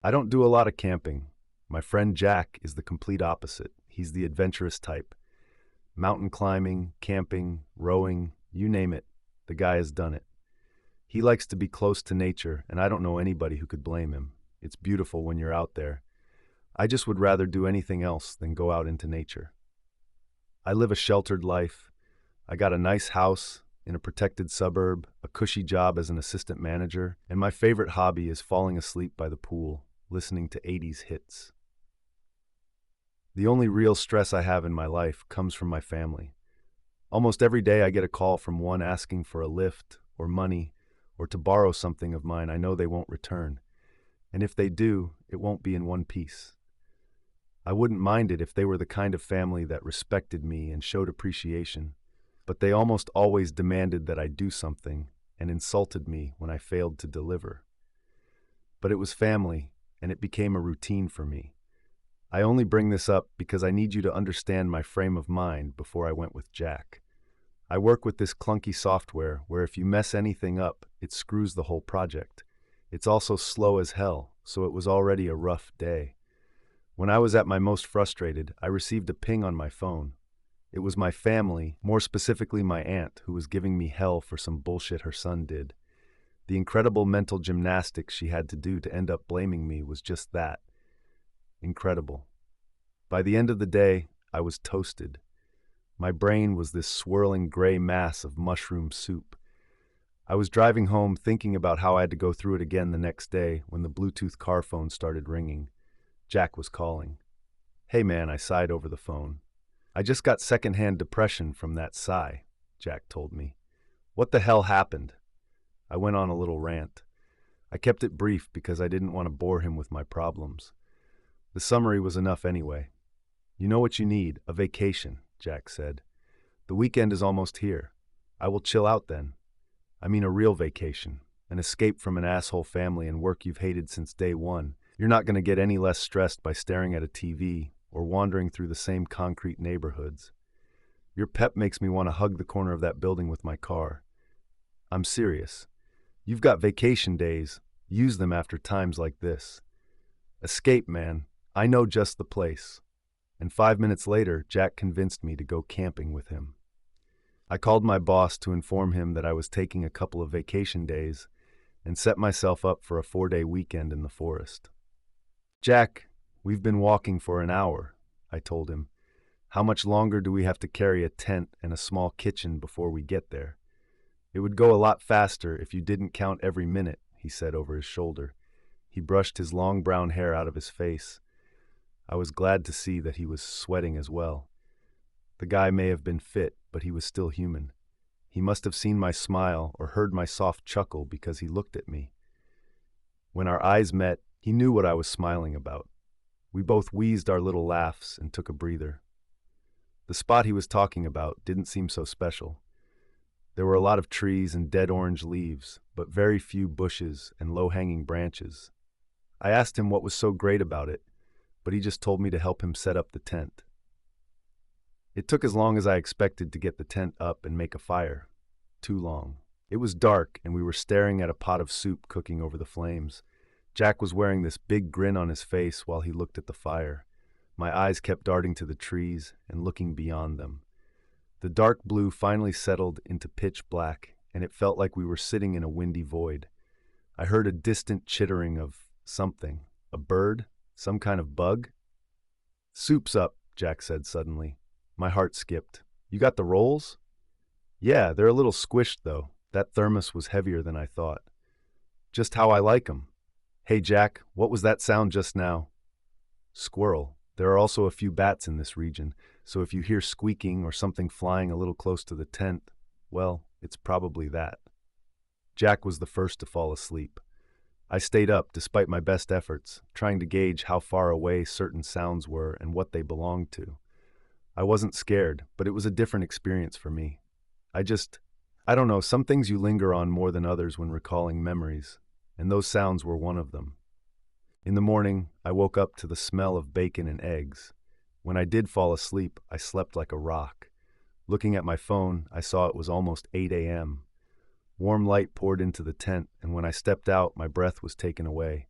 I don't do a lot of camping. My friend Jack is the complete opposite. He's the adventurous type. Mountain climbing, camping, rowing, you name it, the guy has done it. He likes to be close to nature, and I don't know anybody who could blame him. It's beautiful when you're out there. I just would rather do anything else than go out into nature. I live a sheltered life. I got a nice house in a protected suburb, a cushy job as an assistant manager, and my favorite hobby is falling asleep by the pool, listening to 80s hits. The only real stress I have in my life comes from my family. Almost every day I get a call from one asking for a lift or money or to borrow something of mine I know they won't return. And if they do, it won't be in one piece. I wouldn't mind it if they were the kind of family that respected me and showed appreciation, but they almost always demanded that I do something and insulted me when I failed to deliver. But it was family, and it became a routine for me. I only bring this up because I need you to understand my frame of mind before I went with Jack. I work with this clunky software where if you mess anything up, it screws the whole project. It's also slow as hell, so it was already a rough day. When I was at my most frustrated, I received a ping on my phone. It was my family, more specifically my aunt, who was giving me hell for some bullshit her son did. The incredible mental gymnastics she had to do to end up blaming me was just that. Incredible. By the end of the day, I was toasted. My brain was this swirling gray mass of mushroom soup. I was driving home thinking about how I had to go through it again the next day when the Bluetooth car phone started ringing. Jack was calling. "Hey man," I sighed over the phone. "I just got secondhand depression from that sigh," Jack told me. "What the hell happened?" I went on a little rant. I kept it brief because I didn't want to bore him with my problems. The summary was enough anyway. "You know what you need, a vacation," Jack said. "The weekend is almost here. I will chill out then. I mean a real vacation, an escape from an asshole family and work you've hated since day one. You're not going to get any less stressed by staring at a TV or wandering through the same concrete neighborhoods. Your pep makes me want to hug the corner of that building with my car. I'm serious. You've got vacation days. Use them after times like this. Escape, man. I know just the place." And 5 minutes later, Jack convinced me to go camping with him. I called my boss to inform him that I was taking a couple of vacation days and set myself up for a 4-day weekend in the forest. "Jack, we've been walking for an hour," I told him. "How much longer do we have to carry a tent and a small kitchen before we get there?" "It would go a lot faster if you didn't count every minute," he said over his shoulder. He brushed his long brown hair out of his face. I was glad to see that he was sweating as well. The guy may have been fit, but he was still human. He must have seen my smile or heard my soft chuckle because he looked at me. When our eyes met, he knew what I was smiling about. We both wheezed our little laughs and took a breather. The spot he was talking about didn't seem so special. There were a lot of trees and dead orange leaves, but very few bushes and low-hanging branches. I asked him what was so great about it, but he just told me to help him set up the tent. It took as long as I expected to get the tent up and make a fire. Too long. It was dark, and we were staring at a pot of soup cooking over the flames. Jack was wearing this big grin on his face while he looked at the fire. My eyes kept darting to the trees and looking beyond them. The dark blue finally settled into pitch black, and it felt like we were sitting in a windy void. I heard a distant chittering of something. A bird? Some kind of bug? "Soup's up," Jack said suddenly. My heart skipped. "You got the rolls?" "Yeah, they're a little squished, though. That thermos was heavier than I thought." "Just how I like 'em." "Hey, Jack, what was that sound just now?" "Squirrel. There are also a few bats in this region, so if you hear squeaking or something flying a little close to the tent, well, it's probably that." Jack was the first to fall asleep. I stayed up despite my best efforts, trying to gauge how far away certain sounds were and what they belonged to. I wasn't scared, but it was a different experience for me. I don't know, some things you linger on more than others when recalling memories, and those sounds were one of them. In the morning, I woke up to the smell of bacon and eggs. When I did fall asleep, I slept like a rock. Looking at my phone, I saw it was almost 8 a.m. Warm light poured into the tent, and when I stepped out, my breath was taken away.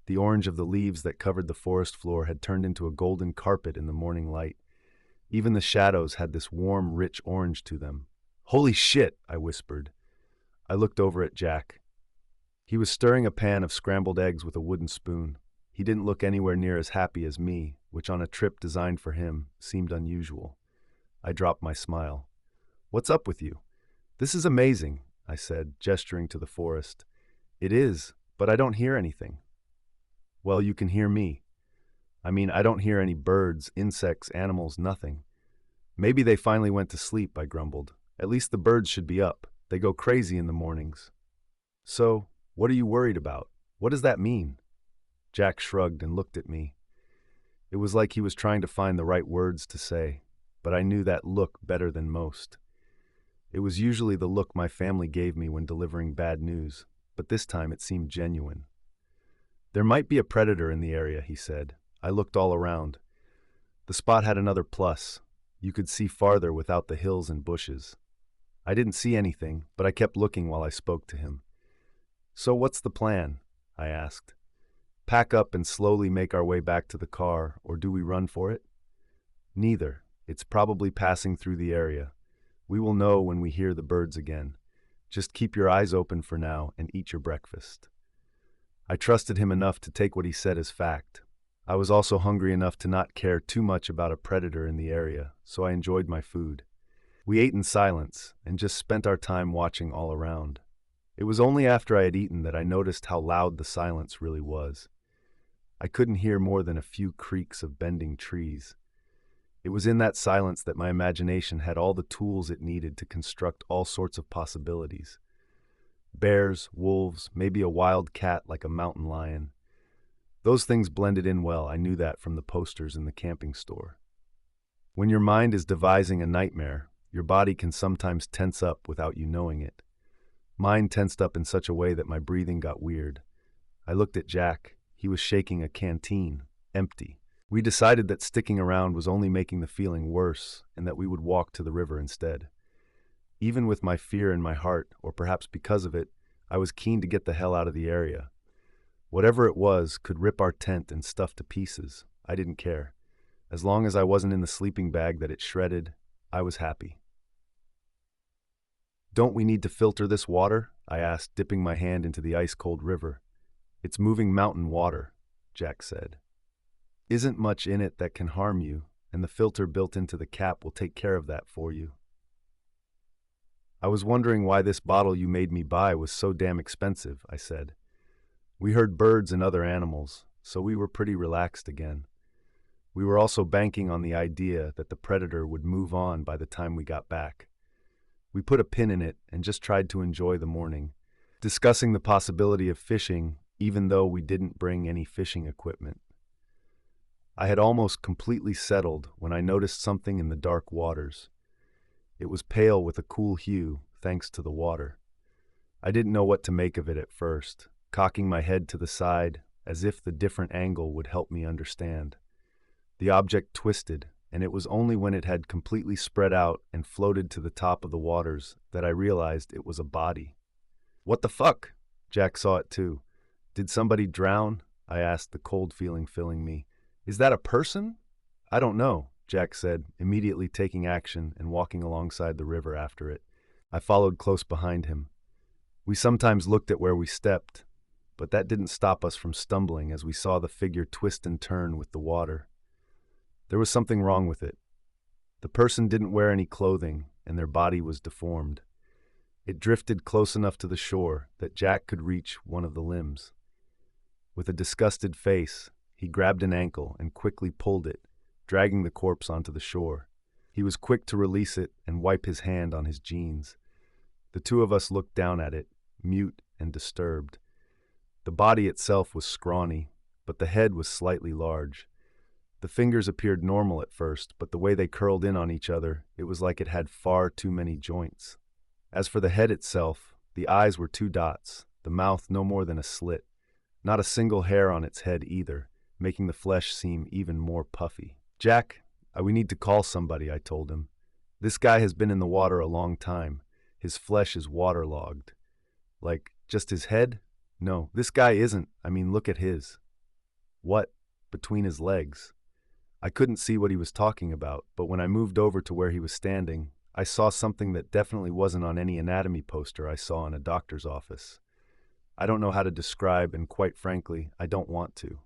The orange of the leaves that covered the forest floor had turned into a golden carpet in the morning light. Even the shadows had this warm, rich orange to them. "Holy shit," I whispered. I looked over at Jack. He was stirring a pan of scrambled eggs with a wooden spoon. He didn't look anywhere near as happy as me, which on a trip designed for him seemed unusual. I dropped my smile. "What's up with you?" "This is amazing," I said, gesturing to the forest. "It is, but I don't hear anything." "Well, you can hear me. I mean, I don't hear any birds, insects, animals, nothing." "Maybe they finally went to sleep," I grumbled. "At least the birds should be up. They go crazy in the mornings." "So, what are you worried about? What does that mean?" Jack shrugged and looked at me. It was like he was trying to find the right words to say, but I knew that look better than most. It was usually the look my family gave me when delivering bad news, but this time it seemed genuine. "There might be a predator in the area," he said. I looked all around. The spot had another plus. You could see farther without the hills and bushes. I didn't see anything, but I kept looking while I spoke to him. "So what's the plan?" I asked. "Pack up and slowly make our way back to the car, or do we run for it?" "Neither. It's probably passing through the area. We will know when we hear the birds again. Just keep your eyes open for now and eat your breakfast." I trusted him enough to take what he said as fact. I was also hungry enough to not care too much about a predator in the area, so I enjoyed my food. We ate in silence and just spent our time watching all around. It was only after I had eaten that I noticed how loud the silence really was. I couldn't hear more than a few creaks of bending trees. It was in that silence that my imagination had all the tools it needed to construct all sorts of possibilities. Bears, wolves, maybe a wild cat like a mountain lion. Those things blended in well. I knew that from the posters in the camping store. When your mind is devising a nightmare, your body can sometimes tense up without you knowing it. Mine tensed up in such a way that my breathing got weird. I looked at Jack. He was shaking a canteen, empty. We decided that sticking around was only making the feeling worse and that we would walk to the river instead. Even with my fear in my heart, or perhaps because of it, I was keen to get the hell out of the area. Whatever it was could rip our tent and stuff to pieces. I didn't care. As long as I wasn't in the sleeping bag that it shredded, I was happy. "Don't we need to filter this water?" I asked, dipping my hand into the ice-cold river. "It's moving mountain water," Jack said. "Isn't much in it that can harm you, and the filter built into the cap will take care of that for you." "I was wondering why this bottle you made me buy was so damn expensive," I said. We heard birds and other animals, so we were pretty relaxed again. We were also banking on the idea that the predator would move on by the time we got back. We put a pin in it and just tried to enjoy the morning, discussing the possibility of fishing even though we didn't bring any fishing equipment. I had almost completely settled when I noticed something in the dark waters. It was pale with a cool hue, thanks to the water. I didn't know what to make of it at first, cocking my head to the side as if the different angle would help me understand. The object twisted, and it was only when it had completely spread out and floated to the top of the waters that I realized it was a body. "What the fuck?" Jack saw it too. "Did somebody drown?" I asked, the cold feeling filling me. "Is that a person?" "I don't know," Jack said, immediately taking action and walking alongside the river after it. I followed close behind him. We sometimes looked at where we stepped, but that didn't stop us from stumbling as we saw the figure twist and turn with the water. There was something wrong with it. The person didn't wear any clothing, and their body was deformed. It drifted close enough to the shore that Jack could reach one of the limbs. With a disgusted face, he grabbed an ankle and quickly pulled it, dragging the corpse onto the shore. He was quick to release it and wipe his hand on his jeans. The two of us looked down at it, mute and disturbed. The body itself was scrawny, but the head was slightly large. The fingers appeared normal at first, but the way they curled in on each other, it was like it had far too many joints. As for the head itself, the eyes were 2 dots, the mouth no more than a slit. Not a single hair on its head either, making the flesh seem even more puffy. "Jack, we need to call somebody," I told him. "This guy has been in the water a long time. His flesh is waterlogged." "Like, just his head?" "No, this guy isn't. I mean, look at his." What? Between his legs. I couldn't see what he was talking about, but when I moved over to where he was standing, I saw something that definitely wasn't on any anatomy poster I saw in a doctor's office. I don't know how to describe, and quite frankly, I don't want to.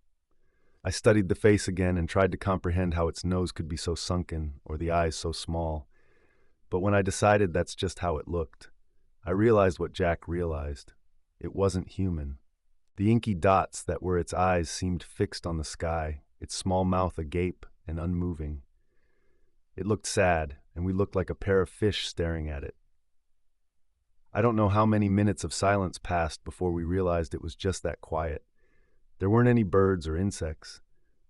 I studied the face again and tried to comprehend how its nose could be so sunken or the eyes so small. But when I decided that's just how it looked, I realized what Jack realized. It wasn't human. The inky dots that were its eyes seemed fixed on the sky, its small mouth agape and unmoving. It looked sad, and we looked like a pair of fish staring at it. I don't know how many minutes of silence passed before we realized it was just that quiet. There weren't any birds or insects.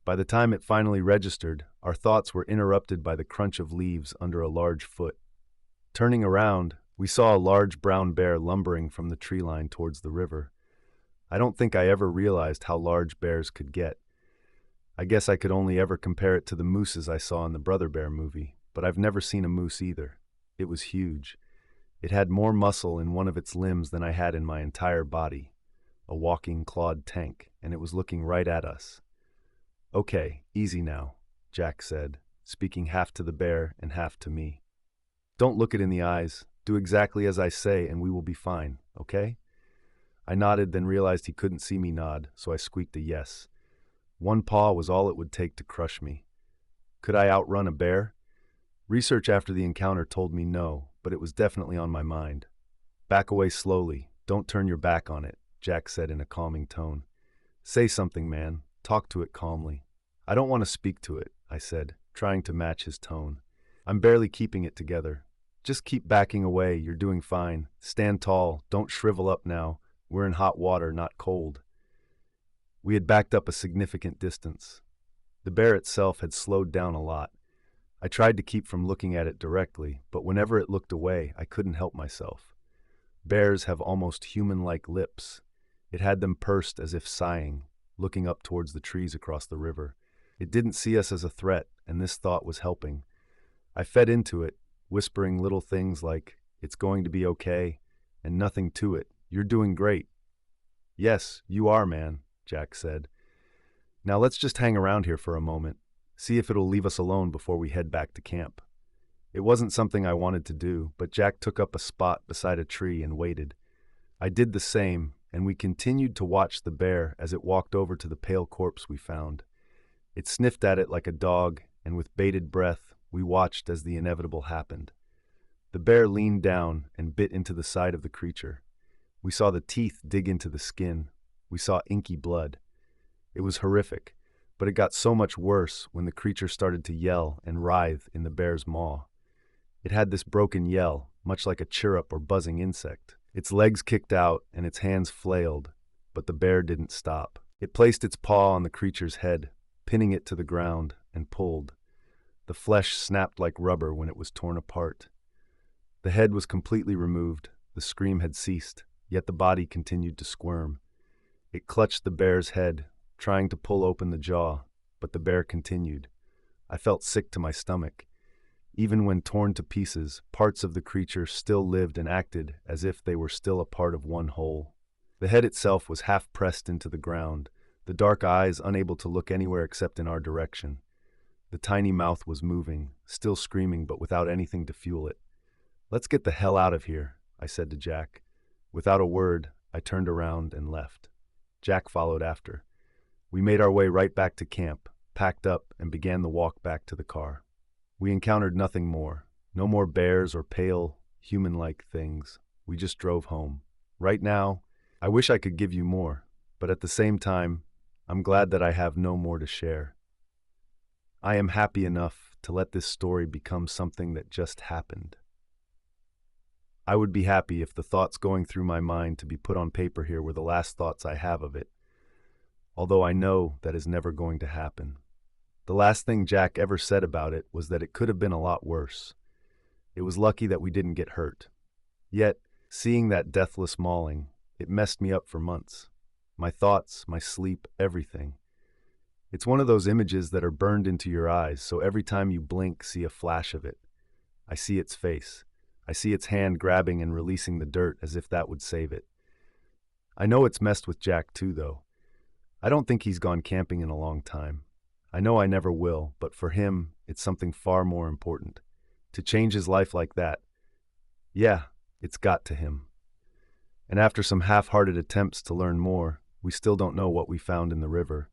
By the time it finally registered, our thoughts were interrupted by the crunch of leaves under a large foot. Turning around, we saw a large brown bear lumbering from the tree line towards the river. I don't think I ever realized how large bears could get. I guess I could only ever compare it to the mooses I saw in the Brother Bear movie, but I've never seen a moose either. It was huge. It had more muscle in one of its limbs than I had in my entire body. A walking clawed tank, and it was looking right at us. "Okay, easy now," Jack said, speaking half to the bear and half to me. "Don't look it in the eyes. Do exactly as I say and we will be fine, okay?" I nodded, then realized he couldn't see me nod, so I squeaked a yes. One paw was all it would take to crush me. Could I outrun a bear? Research after the encounter told me no, but it was definitely on my mind. "Back away slowly. Don't turn your back on it," Jack said in a calming tone. "Say something, man. Talk to it calmly." "I don't want to speak to it," I said, trying to match his tone. "I'm barely keeping it together. Just keep backing away. You're doing fine. Stand tall. Don't shrivel up now. We're in hot water, not cold." We had backed up a significant distance. The bear itself had slowed down a lot. I tried to keep from looking at it directly, but whenever it looked away, I couldn't help myself. Bears have almost human-like lips. It had them pursed as if sighing, looking up towards the trees across the river. It didn't see us as a threat, and this thought was helping. I fed into it, whispering little things like, "It's going to be okay," and nothing to it. "You're doing great." "Yes, you are, man," Jack said. "Now let's just hang around here for a moment, see if it'll leave us alone before we head back to camp." It wasn't something I wanted to do, but Jack took up a spot beside a tree and waited. I did the same, and we continued to watch the bear as it walked over to the pale corpse we found. It sniffed at it like a dog, and with bated breath, we watched as the inevitable happened. The bear leaned down and bit into the side of the creature. We saw the teeth dig into the skin. We saw inky blood. It was horrific, but it got so much worse when the creature started to yell and writhe in the bear's maw. It had this broken yell, much like a chirrup or buzzing insect. Its legs kicked out and its hands flailed, but the bear didn't stop. It placed its paw on the creature's head, pinning it to the ground, and pulled. The flesh snapped like rubber when it was torn apart. The head was completely removed, the scream had ceased, yet the body continued to squirm. It clutched the bear's head, trying to pull open the jaw, but the bear continued. I felt sick to my stomach. Even when torn to pieces, parts of the creature still lived and acted as if they were still a part of one whole. The head itself was half pressed into the ground, the dark eyes unable to look anywhere except in our direction. The tiny mouth was moving, still screaming but without anything to fuel it. "Let's get the hell out of here," I said to Jack. Without a word, I turned around and left. Jack followed after. We made our way right back to camp, packed up, and began the walk back to the car. We encountered nothing more. No more bears or pale, human-like things. We just drove home. Right now, I wish I could give you more, but at the same time, I'm glad that I have no more to share. I am happy enough to let this story become something that just happened. I would be happy if the thoughts going through my mind to be put on paper here were the last thoughts I have of it, although I know that is never going to happen. The last thing Jack ever said about it was that it could have been a lot worse. It was lucky that we didn't get hurt. Yet, seeing that deathless mauling, it messed me up for months. My thoughts, my sleep, everything. It's one of those images that are burned into your eyes, so every time you blink, see a flash of it. I see its face. I see its hand grabbing and releasing the dirt as if that would save it. I know it's messed with Jack too, though. I don't think he's gone camping in a long time. I know I never will, but for him, it's something far more important. To change his life like that, yeah, it's got to him. And after some half-hearted attempts to learn more, we still don't know what we found in the river.